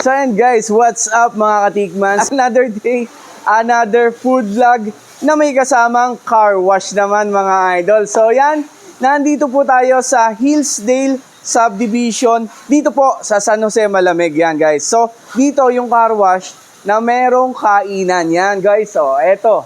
So and guys, what's up mga katikmans? Another day, another food vlog na may kasamang car wash naman mga idol. So yan, nandito po tayo sa Hillsdale Subdivision, dito po sa San Jose, Malamig yan guys. So dito yung car wash na merong kainan yan guys. So eto.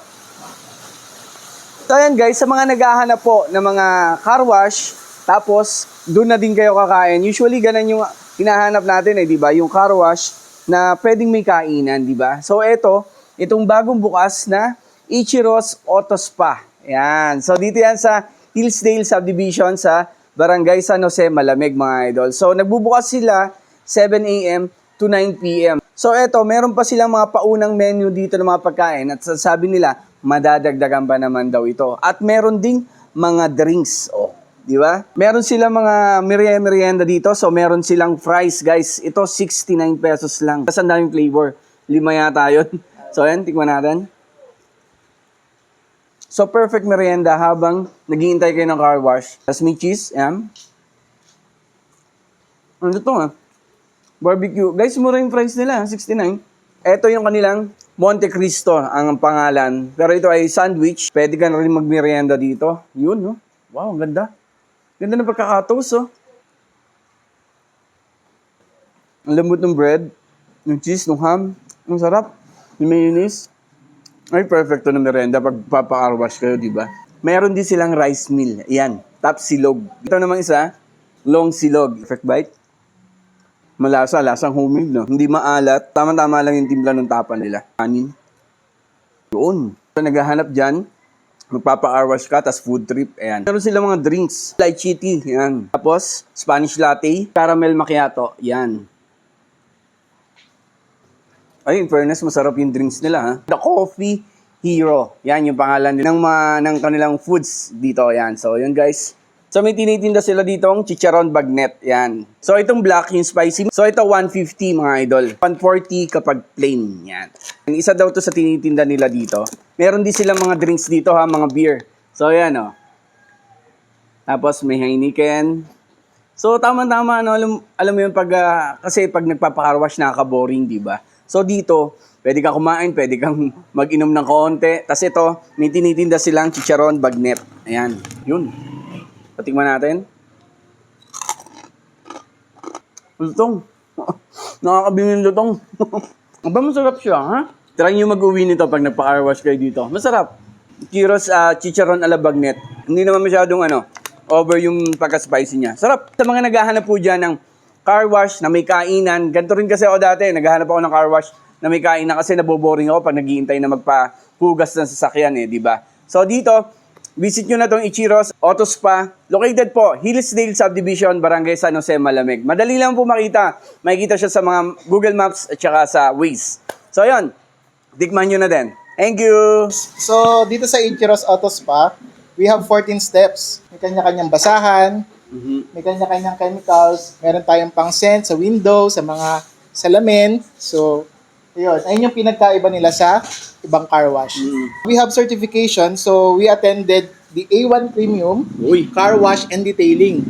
So yan guys, sa mga naghahanap po ng mga car wash, tapos doon na din kayo kakain. Usually ganun yung hinahanap natin di ba? Yung car wash na pwedeng may kainan, di ba? So itong bagong bukas na Ichiro's Auto Spa. Yan. So dito yan sa Hillsdale Subdivision sa Barangay San Jose, Malamig mga idol. So nagbubukas sila 7 a.m. to 9 p.m. So meron pa silang mga paunang menu dito ng mga pagkain at sabi nila madadagdagan pa naman daw ito. At meron ding mga drinks. Di ba? Meron silang mga merienda dito. So, meron silang fries, guys. Ito, 69 pesos lang. Kasi ang daming flavor. 5 yata yun. So, ayan, tikman natin. So, perfect merienda habang naghihintay kayo ng car wash. Tapos may cheese, ayan. Ano ito nga? Barbecue. Guys, mura yung fries nila, 69. Ito yung kanilang Monte Cristo, ang pangalan. Pero ito ay sandwich. Pwede ka na rin magmerienda dito. Yun, no? Wow, ang ganda. Ganda ng pagkakatos, Ang lambot ng bread, ng cheese, ng ham. Ang sarap. Yung mayonnaise. Ay, perfecto na merienda pag papa-arwash kayo, di ba? Mayroon din silang rice meal. Ayan, top silog. Ito naman isa, long silog. Perfect bite. Malasa, lasang homemade, no? Hindi maalat. Tama-tama lang yung timpla ng tapa nila. Kanin. Doon. So, naghahanap dyan. Magpapa-arwash ka, tas food trip, ayan. Meron sila mga drinks, lychee tea, yan. Tapos, Spanish latte, caramel macchiato, yan. Ay, in fairness, masarap yung drinks nila, ha. The Coffee Hero, yan yung pangalan ng kanilang foods dito, yan. So, yun guys. So, may tinitinda sila dito ang chicharon bagnet, yan. So, itong black, yung spicy. So, ito 150 mga idol. 140 kapag plain, yan. Isa daw to sa tinitinda nila dito. Meron din silang mga drinks dito ha, mga beer. So, yan Tapos, may Heineken. So, tama-tama, alam mo yun, kasi pag nagpapaka-wash, nakaka-boring, di ba? So, dito, pwede kang kumain, pwede kang mag-inom ng konti. Tapos ito, may tinitinda silang chicharon bagnet. Ayan, yun. Patikman natin. Lutong. Nakakabingin lutong. Aba, masarap siya, ha? Try nyo mag-uwi nito pag nagpa-car wash kayo dito. Masarap. Ichiro's chicharon ala bagnet. Hindi naman masyadong over yung pagka-spicy niya. Sarap. Sa mga naghahanap po dyan ng car wash na may kainan, ganito rin kasi ako dati, naghahanap ako ng car wash na may kainan kasi naboboring ako pag naghihintay na magpahugas ng sasakyan di ba? So dito, visit nyo na tong Ichiro's Auto Spa. Located po, Hillsdale Subdivision, Barangay San Jose, Malamig. Madali lang po makita. Makikita siya sa mga Google Maps at saka sa Waze. So yun, tikman nyo na din. Thank you! So, dito sa Ichiro's Auto Spa, we have 14 steps. May kanya-kanyang basahan, may kanya-kanyang chemicals, meron tayong pang scent sa window, sa mga salamin. So, ayun yung pinagkaiba nila sa ibang car wash. We have certification, so we attended the A1 Premium Car Wash and Detailing.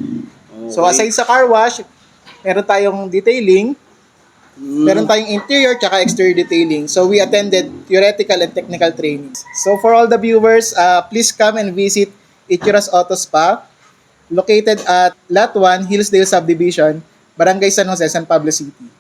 Okay. So, aside sa car wash, meron tayong detailing, meron tayong interior tsaka exterior detailing. So, we attended theoretical and technical trainings. So, for all the viewers, please come and visit Ichiro's Auto Spa, located at Lot 1, Hillsdale Subdivision, Barangay San Jose, San Pablo City.